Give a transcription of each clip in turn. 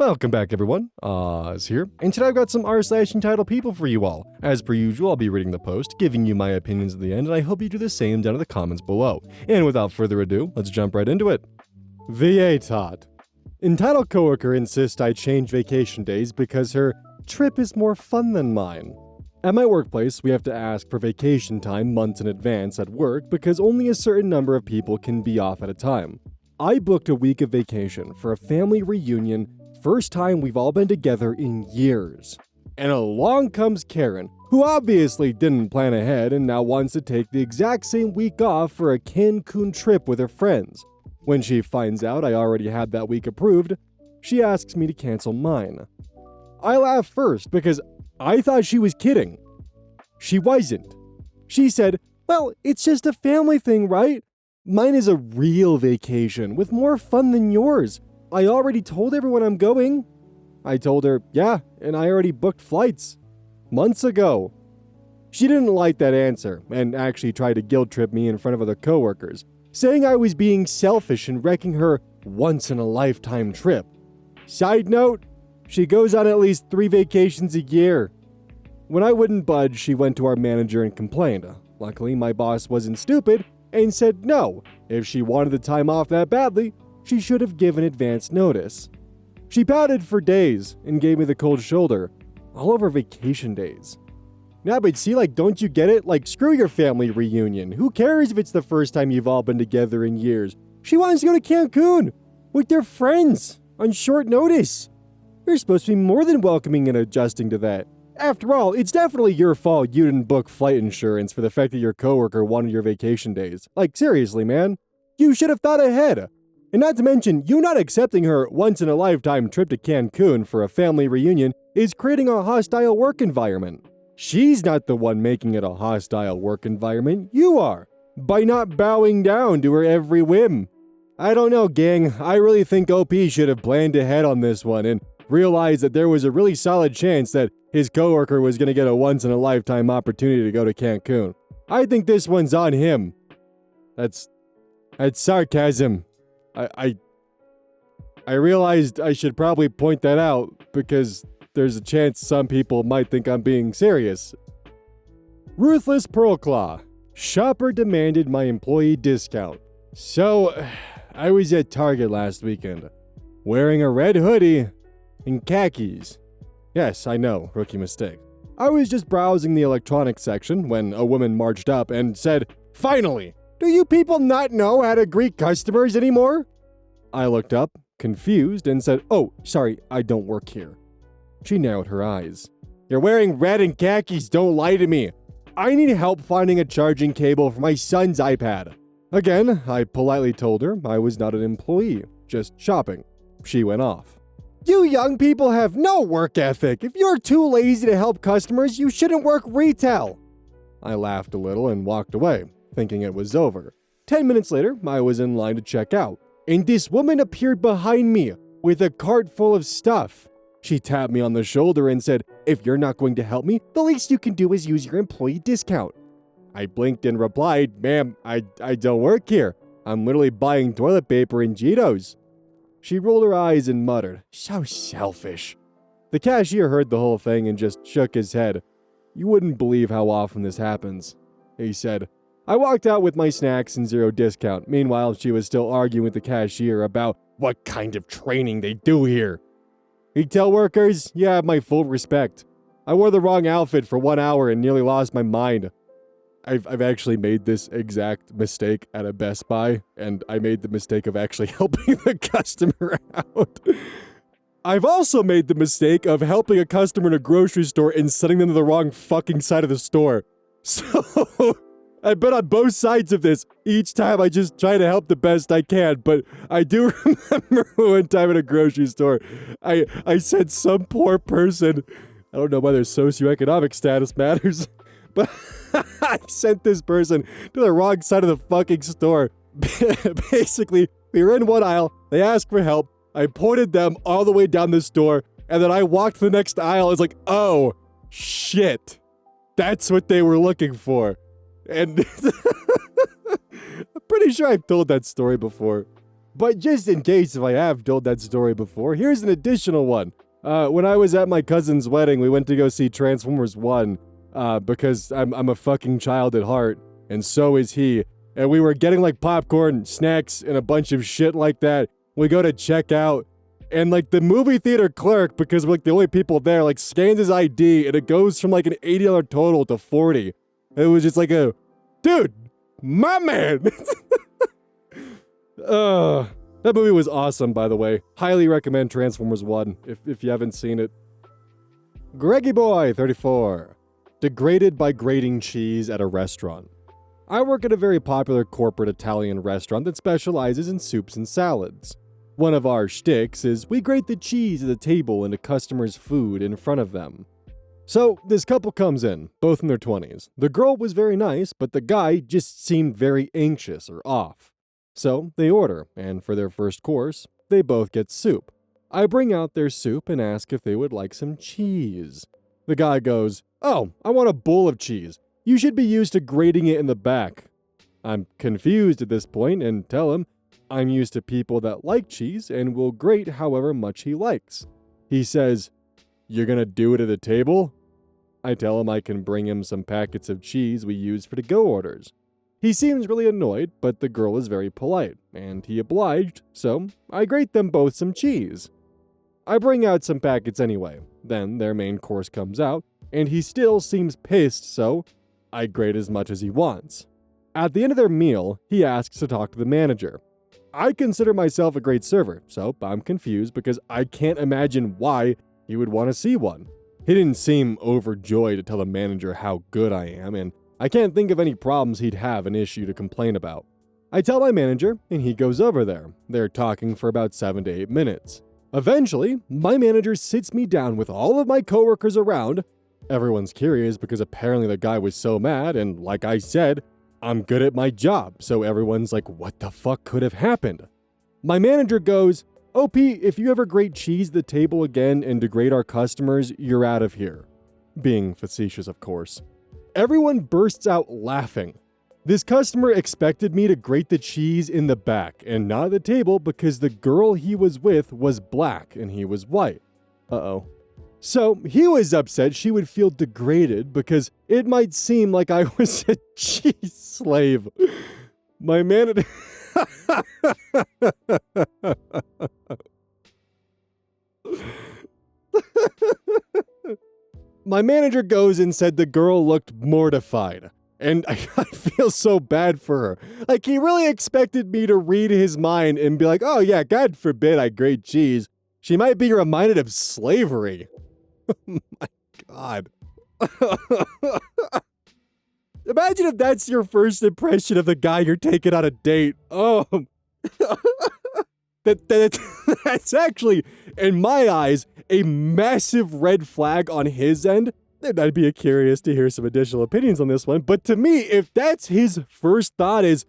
Welcome back, everyone. Oz here, and today I've got some r/EntitledPeople for you all. As per usual, I'll be reading the post, giving you my opinions at the end, and I hope you do the same down in the comments below. And without further ado, let's jump right into it. The Entitled Coworker insists I change vacation days because her trip is more fun than mine. At my workplace, we have to ask for vacation time months in advance at work because only a certain number of people can be off at a time. I booked a week of vacation for a family reunion, first time we've all been together in years. And along comes Karen, who obviously didn't plan ahead and now wants to take the exact same week off for a Cancun trip with her friends. When she finds out I already had that week approved, she asks me to cancel mine. I laugh first because I thought she was kidding. She wasn't. She said, "Well, it's just a family thing, right? Mine is a real vacation with more fun than yours. I already told everyone I'm going." I told her, "Yeah, and I already booked flights. Months ago." She didn't like that answer and actually tried to guilt trip me in front of other coworkers, saying I was being selfish and wrecking her once-in-a-lifetime trip. Side note, she goes on at least 3 vacations a year. When I wouldn't budge, she went to our manager and complained. Luckily, my boss wasn't stupid and said no. If she wanted the time off that badly, she should have given advance notice. She pouted for days and gave me the cold shoulder, all over vacation days. Nah, but see, don't you get it? Screw your family reunion. Who cares if it's the first time you've all been together in years? She wants to go to Cancun with their friends on short notice. You're supposed to be more than welcoming and adjusting to that. After all, it's definitely your fault you didn't book flight insurance for the fact that your coworker wanted your vacation days. Seriously, man. You should have thought ahead. And not to mention, you not accepting her once-in-a-lifetime trip to Cancun for a family reunion is creating a hostile work environment. She's not the one making it a hostile work environment, you are, by not bowing down to her every whim. I don't know, gang. I really think OP should have planned ahead on this one and realized that there was a really solid chance that his coworker was going to get a once-in-a-lifetime opportunity to go to Cancun. I think this one's on him. That's sarcasm. I realized I should probably point that out because there's a chance some people might think I'm being serious. Ruthless Pearlclaw. Shopper demanded my employee discount. So, I was at Target last weekend, wearing a red hoodie and khakis. Yes, I know, rookie mistake. I was just browsing the electronics section when a woman marched up and said, "Finally! Do you people not know how to greet customers anymore?" I looked up, confused, and said, "Oh, sorry, I don't work here." She narrowed her eyes. "You're wearing red and khakis, don't lie to me. I need help finding a charging cable for my son's iPad." Again, I politely told her I was not an employee, just shopping. She went off. "You young people have no work ethic. If you're too lazy to help customers, you shouldn't work retail." I laughed a little and walked away, thinking it was over. 10 minutes later, I was in line to check out, and this woman appeared behind me with a cart full of stuff. She tapped me on the shoulder and said, "If you're not going to help me, the least you can do is use your employee discount." I blinked and replied, "Ma'am, I don't work here. I'm literally buying toilet paper and Cheetos." She rolled her eyes and muttered, "So selfish." The cashier heard the whole thing and just shook his head. "You wouldn't believe how often this happens," he said. I walked out with my snacks and 0 discount. Meanwhile, she was still arguing with the cashier about what kind of training they do here. Retail workers, you have my full respect. I wore the wrong outfit for 1 hour and nearly lost my mind. I've actually made this exact mistake at a Best Buy, and I made the mistake of actually helping the customer out. I've also made the mistake of helping a customer in a grocery store and sending them to the wrong fucking side of the store. So, I've been on both sides of this. Each time I just try to help the best I can, but I do remember one time at a grocery store, I sent some poor person, I don't know whether socioeconomic status matters, but I sent this person to the wrong side of the fucking store. Basically, we were in one aisle, they asked for help, I pointed them all the way down the store, and then I walked to the next aisle. It's like, oh, shit. That's what they were looking for. And I'm pretty sure I've told that story before. But just in case if I have told that story before, here's an additional one. When I was at my cousin's wedding, we went to go see Transformers 1, because I'm a fucking child at heart, and so is he. And we were getting like popcorn, snacks, and a bunch of shit like that. We go to check out, and like the movie theater clerk, because we're like the only people there, like scans his ID, and it goes from like an $80 total to $40. It was just like dude, my man. That movie was awesome, by the way. Highly recommend Transformers 1 if you haven't seen it. Greggy Boy, 34. Degraded by grating cheese at a restaurant. I work at a very popular corporate Italian restaurant that specializes in soups and salads. One of our shticks is we grate the cheese at the table into customers' food in front of them. So, this couple comes in, both in their 20s. The girl was very nice, but the guy just seemed very anxious or off. So, they order, and for their first course, they both get soup. I bring out their soup and ask if they would like some cheese. The guy goes, "Oh, I want a bowl of cheese. You should be used to grating it in the back." I'm confused at this point and tell him I'm used to people that like cheese and will grate however much he likes. He says, "You're gonna do it at the table?" I tell him I can bring him some packets of cheese we use for to-go orders. He seems really annoyed, but the girl is very polite, and he obliged, so I grate them both some cheese. I bring out some packets anyway. Then their main course comes out, and he still seems pissed, so I grate as much as he wants. At the end of their meal, he asks to talk to the manager. I consider myself a great server, so I'm confused because I can't imagine why he would want to see one. He didn't seem overjoyed to tell the manager how good I am, and I can't think of any problems he'd have an issue to complain about. I tell my manager, and he goes over there. They're talking for about 7 to 8 minutes. Eventually, my manager sits me down with all of my coworkers around. Everyone's curious because apparently the guy was so mad, and like I said, I'm good at my job, so everyone's like, what the fuck could have happened? My manager goes, "OP, if you ever grate cheese at the table again and degrade our customers, you're out of here." Being facetious, of course. Everyone bursts out laughing. This customer expected me to grate the cheese in the back and not at the table because the girl he was with was black and he was white. Uh-oh. So he was upset she would feel degraded because it might seem like I was a cheese slave. My manager... My manager goes and said the girl looked mortified. And I feel so bad for her. Like, he really expected me to read his mind and be like, "Oh yeah, God forbid I grate cheese. She might be reminded of slavery." Oh my God. Imagine if that's your first impression of the guy you're taking on a date. Oh. That's actually, in my eyes, a massive red flag on his end. And I'd be curious to hear some additional opinions on this one. But to me, if that's his first thought is,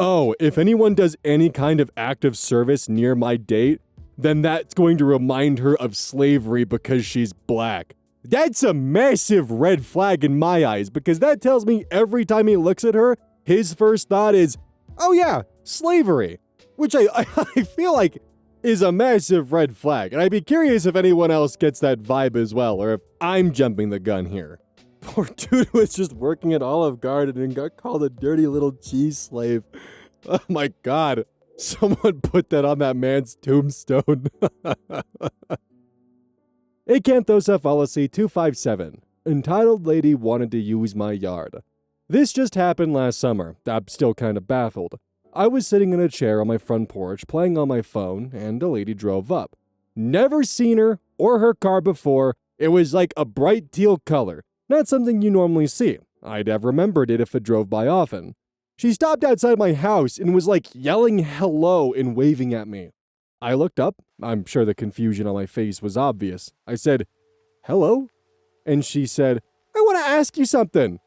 "Oh, if anyone does any kind of act of service near my date, then that's going to remind her of slavery because she's black." That's a massive red flag in my eyes, because that tells me every time he looks at her, his first thought is, "Oh yeah, slavery." Which I feel like is a massive red flag, and I'd be curious if anyone else gets that vibe as well, or if I'm jumping the gun here. Poor dude was just working at Olive Garden and got called a dirty little cheese slave. Oh my God. Someone put that on that man's tombstone. Acanthocephalacy 257. Entitled lady wanted to use my yard. This just happened last summer. I'm still kind of baffled. I was sitting in a chair on my front porch playing on my phone, and a lady drove up. Never seen her or her car before. It was like a bright teal color, not something you normally see. I'd have remembered it if it drove by often. She stopped outside my house and was like yelling hello and waving at me. I looked up. I'm sure the confusion on my face was obvious. I said, "Hello?" And she said, "I want to ask you something."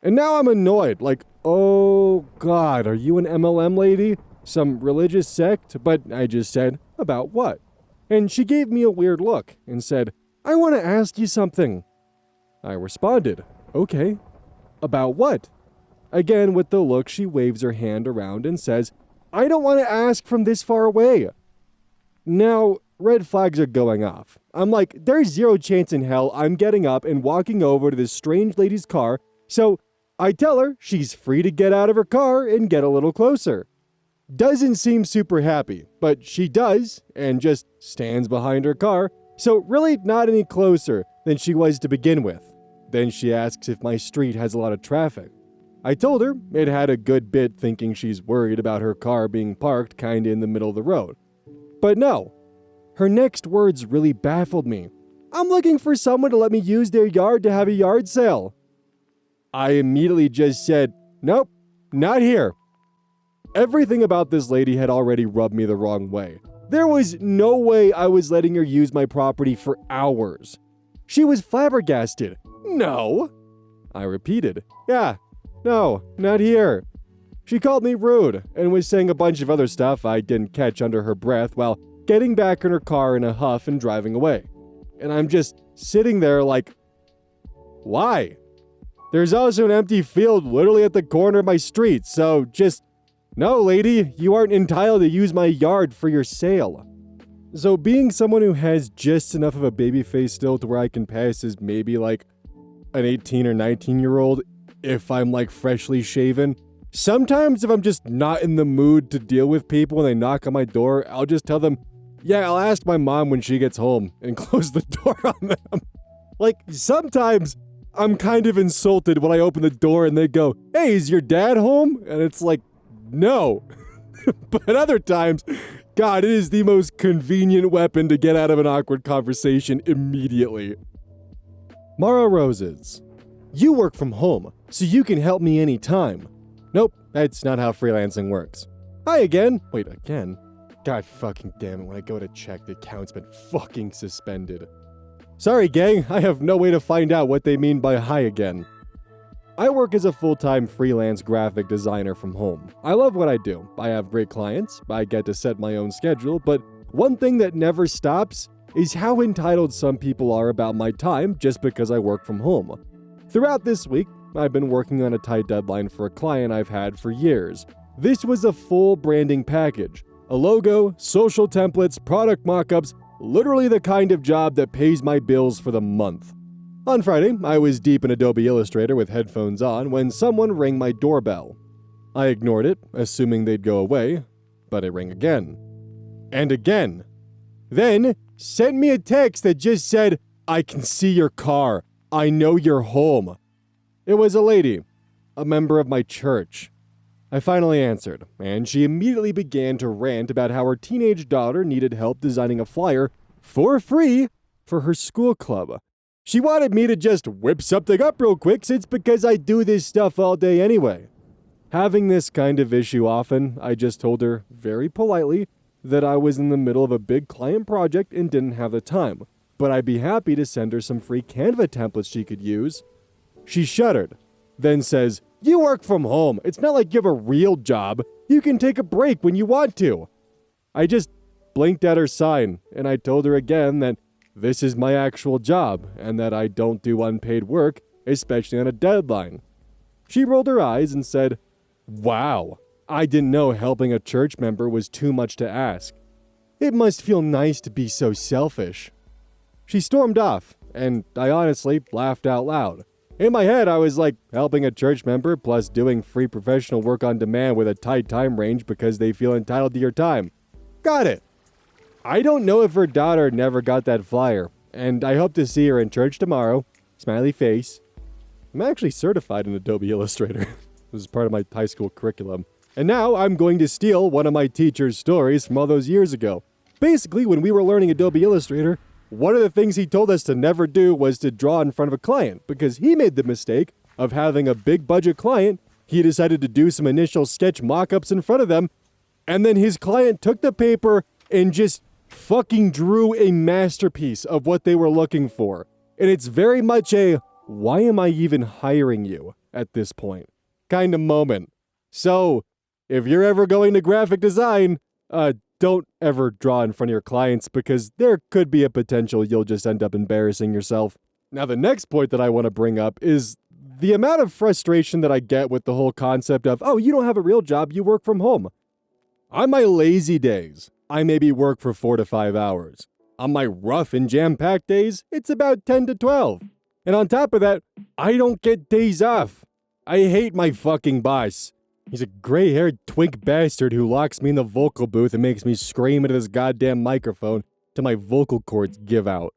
And now I'm annoyed, like, oh God, are you an MLM lady? Some religious sect? But I just said, "About what?" And she gave me a weird look and said, "I want to ask you something." I responded, "Okay. About what?" Again, with the look, she waves her hand around and says, I don't want to ask from this far away. Now, red flags are going off. I'm like, there's zero chance in hell I'm getting up and walking over to this strange lady's car, so I tell her she's free to get out of her car and get a little closer. Doesn't seem super happy, but she does, and just stands behind her car, so really not any closer than she was to begin with. Then she asks if my street has a lot of traffic. I told her it had a good bit, thinking she's worried about her car being parked kinda in the middle of the road. But no, her next words really baffled me. I'm looking for someone to let me use their yard to have a yard sale. I immediately just said, nope, not here. Everything about this lady had already rubbed me the wrong way. There was no way I was letting her use my property for hours. She was flabbergasted. No. I repeated, yeah, no, not here. She called me rude and was saying a bunch of other stuff I didn't catch under her breath while getting back in her car in a huff and driving away. And I'm just sitting there like, why? There's also an empty field literally at the corner of my street, so just, no, lady, you aren't entitled to use my yard for your sale. So being someone who has just enough of a baby face still to where I can pass as maybe like an 18 or 19-year-old if I'm like freshly shaven, sometimes if I'm just not in the mood to deal with people when they knock on my door, I'll just tell them, yeah, I'll ask my mom when she gets home, and close the door on them. Like, sometimes I'm kind of insulted when I open the door and they go, hey, is your dad home? And it's like, no. But other times, God, it is the most convenient weapon to get out of an awkward conversation immediately. Mara Roses. You work from home, so you can help me anytime. Nope, that's not how freelancing works. Hi again. Wait, again? God fucking damn it, when I go to check, the account's been fucking suspended. Sorry, gang, I have no way to find out what they mean by hi again. I work as a full-time freelance graphic designer from home. I love what I do. I have great clients, I get to set my own schedule, but one thing that never stops is how entitled some people are about my time just because I work from home. Throughout this week, I've been working on a tight deadline for a client I've had for years. This was a full branding package. A logo, social templates, product mockups, literally the kind of job that pays my bills for the month. On Friday, I was deep in Adobe Illustrator with headphones on when someone rang my doorbell. I ignored it, assuming they'd go away, but it rang again. And again. Then, sent me a text that just said, I can see your car. I know you're home. It was a lady, a member of my church. I finally answered, and she immediately began to rant about how her teenage daughter needed help designing a flyer for free for her school club. She wanted me to just whip something up real quick since because I do this stuff all day anyway. Having this kind of issue often, I just told her very politely that I was in the middle of a big client project and didn't have the time, but I'd be happy to send her some free Canva templates she could use. She shuddered, then says, you work from home. It's not like you have a real job. You can take a break when you want to. I just blinked at her sign, and I told her again that this is my actual job, and that I don't do unpaid work, especially on a deadline. She rolled her eyes and said, wow, I didn't know helping a church member was too much to ask. It must feel nice to be so selfish. She stormed off, and I honestly laughed out loud. In my head, I was like, helping a church member plus doing free professional work on demand with a tight time range because they feel entitled to your time. Got it. I don't know if her daughter never got that flyer, and I hope to see her in church tomorrow. Smiley face. I'm actually certified in Adobe Illustrator. This is part of my high school curriculum. And now I'm going to steal one of my teacher's stories from all those years ago. Basically, when we were learning Adobe Illustrator, one of the things he told us to never do was to draw in front of a client, because he made the mistake of having a big budget client. He decided to do some initial sketch mock-ups in front of them, and then his client took the paper and just fucking drew a masterpiece of what they were looking for. And it's very much a, why am I even hiring you at this point kind of moment. So, if you're ever going to graphic design, don't ever draw in front of your clients because there could be a potential you'll just end up embarrassing yourself. Now, the next point that I want to bring up is the amount of frustration that I get with the whole concept of, oh, you don't have a real job, you work from home. On my lazy days, I maybe work for 4 to 5 hours. On my rough and jam-packed days, it's about 10 to 12. And on top of that, I don't get days off. I hate my fucking boss. He's a gray-haired twink bastard who locks me in the vocal booth and makes me scream into this goddamn microphone till my vocal cords give out.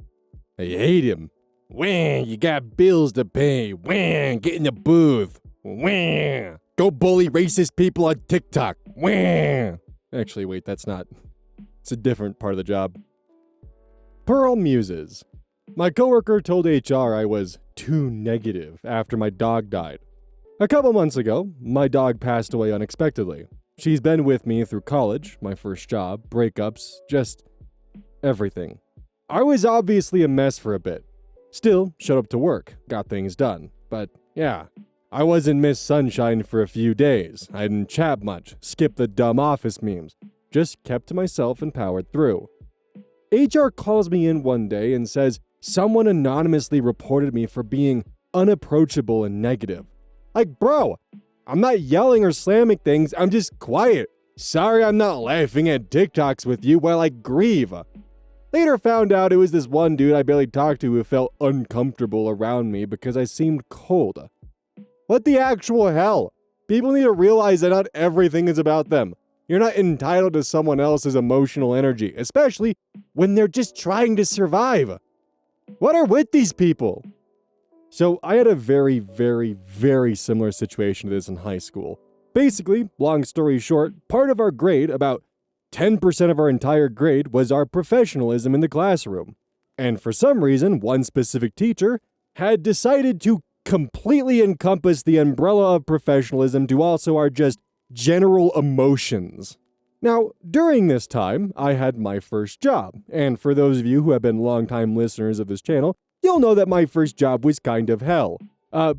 I hate him. Wah, you got bills to pay. Wah, get in the booth. Wah, go bully racist people on TikTok. Wah. Actually, wait, that's not. It's a different part of the job. Pearl Muses. My coworker told HR I was too negative after my dog died. A couple months ago, my dog passed away unexpectedly. She's been with me through college, my first job, breakups, just everything. I was obviously a mess for a bit. Still, showed up to work, got things done. But yeah, I wasn't Miss Sunshine for a few days. I didn't chat much, skipped the dumb office memes, just kept to myself and powered through. HR calls me in one day and says someone anonymously reported me for being unapproachable and negative. Like, bro, I'm not yelling or slamming things, I'm just quiet. Sorry I'm not laughing at TikToks with you while I grieve. Later found out it was this one dude I barely talked to who felt uncomfortable around me because I seemed cold. What the actual hell? People need to realize that not everything is about them. You're not entitled to someone else's emotional energy, especially when they're just trying to survive. What are with these people? So I had a very, very, very similar situation to this in high school. Basically, long story short, part of our grade, about 10% of our entire grade, was our professionalism in the classroom. And for some reason, one specific teacher had decided to completely encompass the umbrella of professionalism to also our just general emotions. Now, during this time, I had my first job, and for those of you who have been longtime listeners of this channel, you'll know that my first job was kind of hell.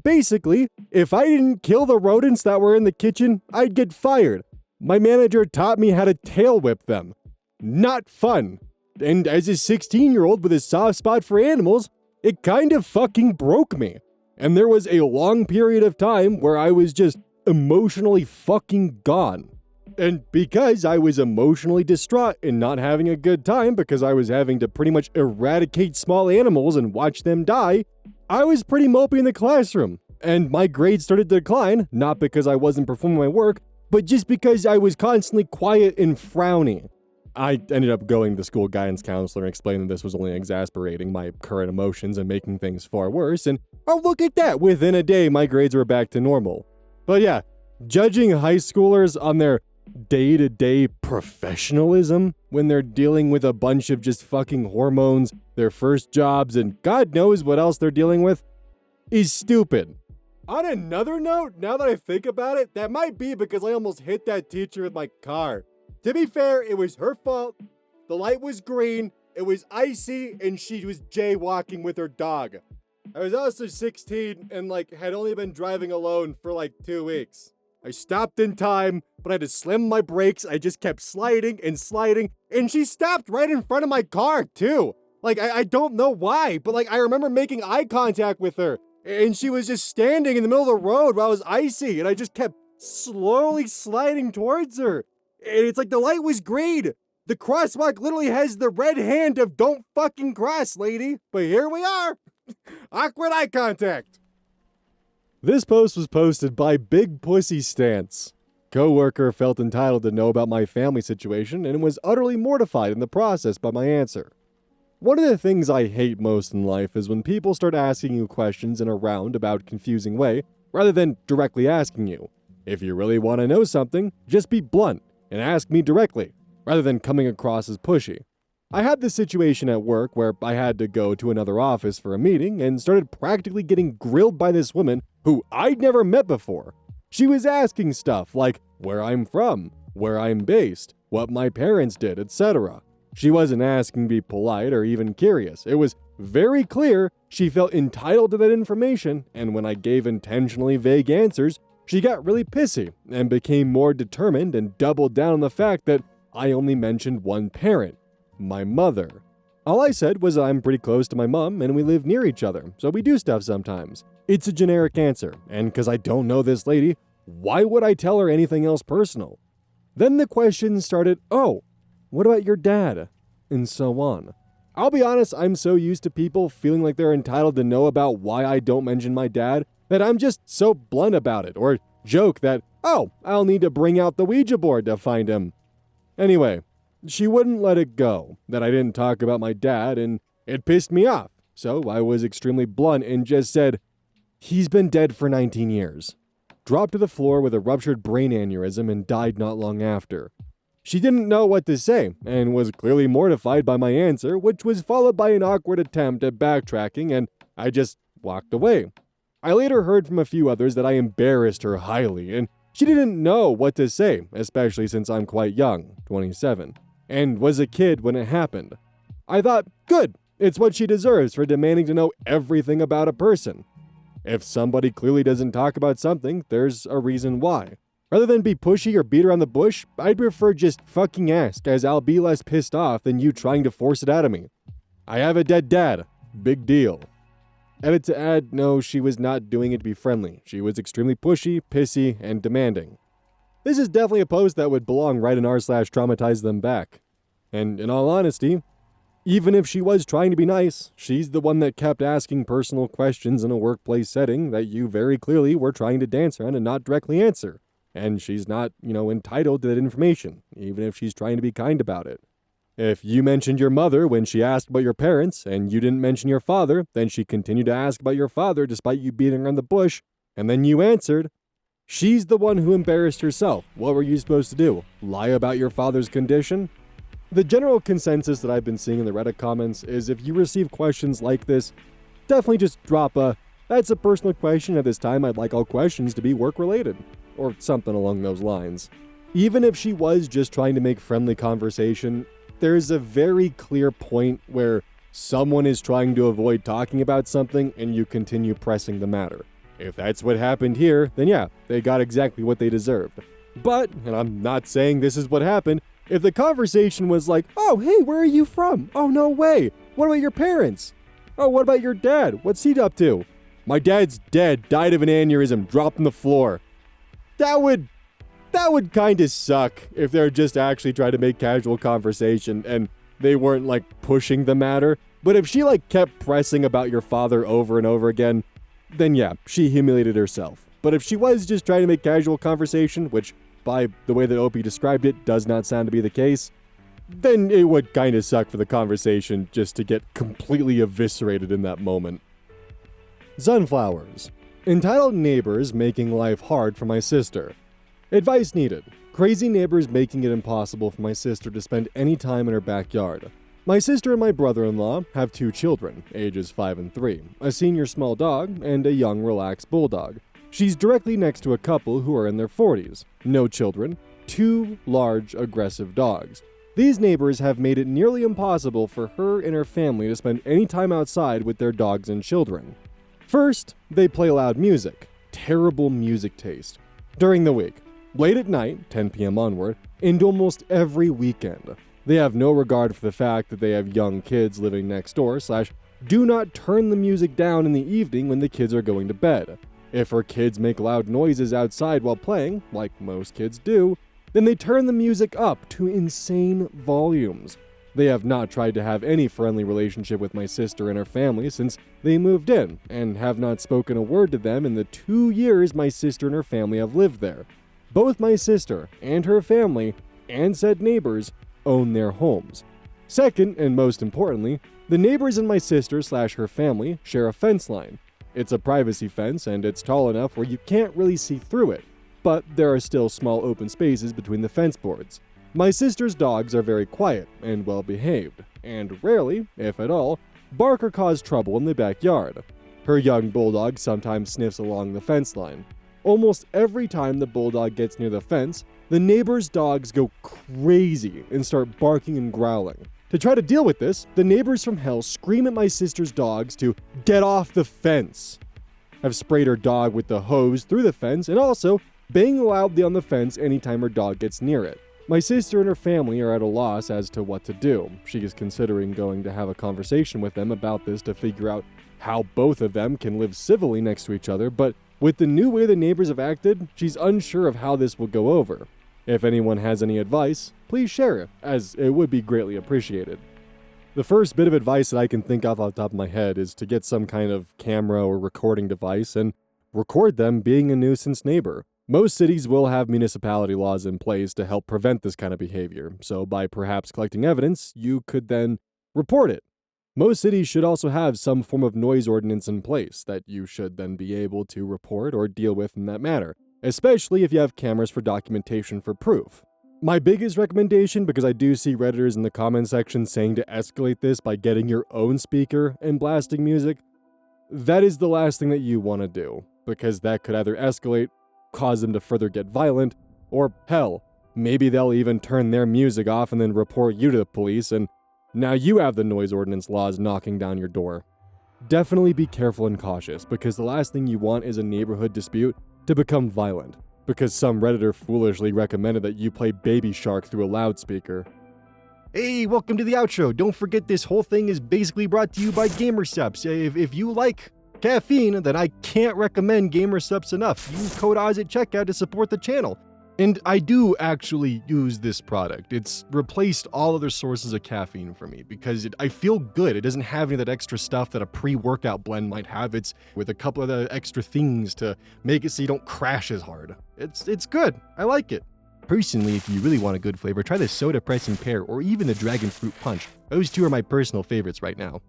Basically, if I didn't kill the rodents that were in the kitchen, I'd get fired. My manager taught me how to tail whip them. Not fun. And as a 16-year-old with a soft spot for animals, it kind of fucking broke me. And there was a long period of time where I was just emotionally fucking gone. And because I was emotionally distraught and not having a good time because I was having to pretty much eradicate small animals and watch them die, I was pretty mopey in the classroom. And my grades started to decline, not because I wasn't performing my work, but just because I was constantly quiet and frowny. I ended up going to the school guidance counselor and explaining that this was only exasperating my current emotions and making things far worse, and oh, look at that, within a day my grades were back to normal. But yeah, judging high schoolers on their day-to-day professionalism when they're dealing with a bunch of just fucking hormones, their first jobs, and God knows what else they're dealing with, is stupid. On another note, now that I think about it, that might be because I almost hit that teacher with my car. To be fair, it was her fault. The light was green, it was icy, and she was jaywalking with her dog. I was also 16 and had only been driving alone for 2 weeks. I stopped in time, but I had to slam my brakes. I just kept sliding, and she stopped right in front of my car, too. I don't know why, but I remember making eye contact with her, and she was just standing in the middle of the road while it was icy, and I just kept slowly sliding towards her. And it's the light was green. The crosswalk literally has the red hand of don't fucking cross, lady. But here we are. Awkward eye contact. This post was posted by Big Pussy Stance. Coworker felt entitled to know about my family situation and was utterly mortified in the process by my answer. One of the things I hate most in life is when people start asking you questions in a roundabout, confusing way, rather than directly asking you. If you really want to know something, just be blunt and ask me directly, rather than coming across as pushy. I had this situation at work where I had to go to another office for a meeting and started practically getting grilled by this woman who I'd never met before. She was asking stuff like where I'm from, where I'm based, what my parents did, etc. She wasn't asking to be polite or even curious. It was very clear she felt entitled to that information, and when I gave intentionally vague answers, she got really pissy and became more determined and doubled down on the fact that I only mentioned one parent, my mother. All I said was I'm pretty close to my mom and we live near each other, so we do stuff sometimes. It's a generic answer, and because I don't know this lady, why would I tell her anything else personal? Then the questions started, oh, what about your dad? And so on. I'll be honest, I'm so used to people feeling like they're entitled to know about why I don't mention my dad that I'm just so blunt about it, or joke that, oh, I'll need to bring out the Ouija board to find him. Anyway, she wouldn't let it go that I didn't talk about my dad, and it pissed me off. So I was extremely blunt and just said, he's been dead for 19 years. Dropped to the floor with a ruptured brain aneurysm and died not long after. She didn't know what to say and was clearly mortified by my answer, which was followed by an awkward attempt at backtracking, and I just walked away. I later heard from a few others that I embarrassed her highly, and she didn't know what to say, especially since I'm quite young, 27, and was a kid when it happened. I thought, good, it's what she deserves for demanding to know everything about a person. If somebody clearly doesn't talk about something, there's a reason why. Rather than be pushy or beat around the bush, I'd prefer just fucking ask, as I'll be less pissed off than you trying to force it out of me. I have a dead dad. Big deal. Edit to add, no, she was not doing it to be friendly. She was extremely pushy, pissy, and demanding. This is definitely a post that would belong right in r/traumatize them back. And in all honesty, even if she was trying to be nice, she's the one that kept asking personal questions in a workplace setting that you very clearly were trying to dance around and not directly answer. And she's not, entitled to that information, even if she's trying to be kind about it. If you mentioned your mother when she asked about your parents, and you didn't mention your father, then she continued to ask about your father despite you beating around the bush, and then you answered. She's the one who embarrassed herself. What were you supposed to do? Lie about your father's condition? The general consensus that I've been seeing in the Reddit comments is if you receive questions like this, definitely just drop a, that's a personal question. At this time, I'd like all questions to be work-related, or something along those lines. Even if she was just trying to make friendly conversation, there's a very clear point where someone is trying to avoid talking about something and you continue pressing the matter. If that's what happened here, then yeah, they got exactly what they deserved. But, and I'm not saying this is what happened, if the conversation was like, oh, hey, where are you from? Oh, no way. What about your parents? Oh, what about your dad? What's he up to? My dad's dead, died of an aneurysm, dropped on the floor. That would kind of suck if they're just actually trying to make casual conversation and they weren't like pushing the matter. But if she like kept pressing about your father over and over again, then yeah, she humiliated herself. But if she was just trying to make casual conversation, which by the way that Opie described it does not sound to be the case, then it would kind of suck for the conversation just to get completely eviscerated in that moment. Sunflowers. Entitled neighbors making life hard for my sister. Advice needed. Crazy neighbors making it impossible for my sister to spend any time in her backyard. My sister and my brother-in-law have 2 children, ages 5 and 3, a senior small dog and a young relaxed bulldog. She's directly next to a couple who are in their 40s, no children, 2 large aggressive dogs. These neighbors have made it nearly impossible for her and her family to spend any time outside with their dogs and children. First, they play loud music. Terrible music taste. During the week, late at night, 10 p.m. onward, and almost every weekend. They have no regard for the fact that they have young kids living next door / do not turn the music down in the evening when the kids are going to bed. If her kids make loud noises outside while playing, like most kids do, then they turn the music up to insane volumes. They have not tried to have any friendly relationship with my sister and her family since they moved in, and have not spoken a word to them in the 2 years my sister and her family have lived there. Both my sister and her family, and said neighbors, own their homes. Second, and most importantly, the neighbors and my sister / her family share a fence line. It's a privacy fence, and it's tall enough where you can't really see through it, but there are still small open spaces between the fence boards. My sister's dogs are very quiet and well-behaved, and rarely, if at all, bark or cause trouble in the backyard. Her young bulldog sometimes sniffs along the fence line. Almost every time the bulldog gets near the fence, the neighbors' dogs go crazy and start barking and growling. To try to deal with this, the neighbors from hell scream at my sister's dogs to get off the fence, have sprayed her dog with the hose through the fence, and also bang loudly on the fence anytime her dog gets near it. My sister and her family are at a loss as to what to do. She is considering going to have a conversation with them about this to figure out how both of them can live civilly next to each other, but with the new way the neighbors have acted, she's unsure of how this will go over. If anyone has any advice, please share it, as it would be greatly appreciated. The first bit of advice that I can think of off the top of my head is to get some kind of camera or recording device and record them being a nuisance neighbor. Most cities will have municipality laws in place to help prevent this kind of behavior, so by perhaps collecting evidence, you could then report it. Most cities should also have some form of noise ordinance in place that you should then be able to report or deal with in that manner, especially if you have cameras for documentation for proof. My biggest recommendation, because I do see Redditors in the comment section saying to escalate this by getting your own speaker and blasting music, that is the last thing that you want to do, because that could either escalate, cause them to further get violent, or hell, maybe they'll even turn their music off and then report you to the police, and now you have the noise ordinance laws knocking down your door. Definitely be careful and cautious, because the last thing you want is a neighborhood dispute to become violent, because some Redditor foolishly recommended that you play Baby Shark through a loudspeaker. Hey, welcome to the outro. Don't forget this whole thing is basically brought to you by GamerSupps. If you like caffeine, then I can't recommend GamerSupps enough. Use code Oz at checkout to support the channel. And I do actually use this product. It's replaced all other sources of caffeine for me because I feel good. It doesn't have any of that extra stuff that a pre-workout blend might have. It's with a couple of the extra things to make it so you don't crash as hard. It's good. I like it. Personally, if you really want a good flavor, try the Soda Pressing Pear or even the Dragon Fruit Punch. Those two are my personal favorites right now.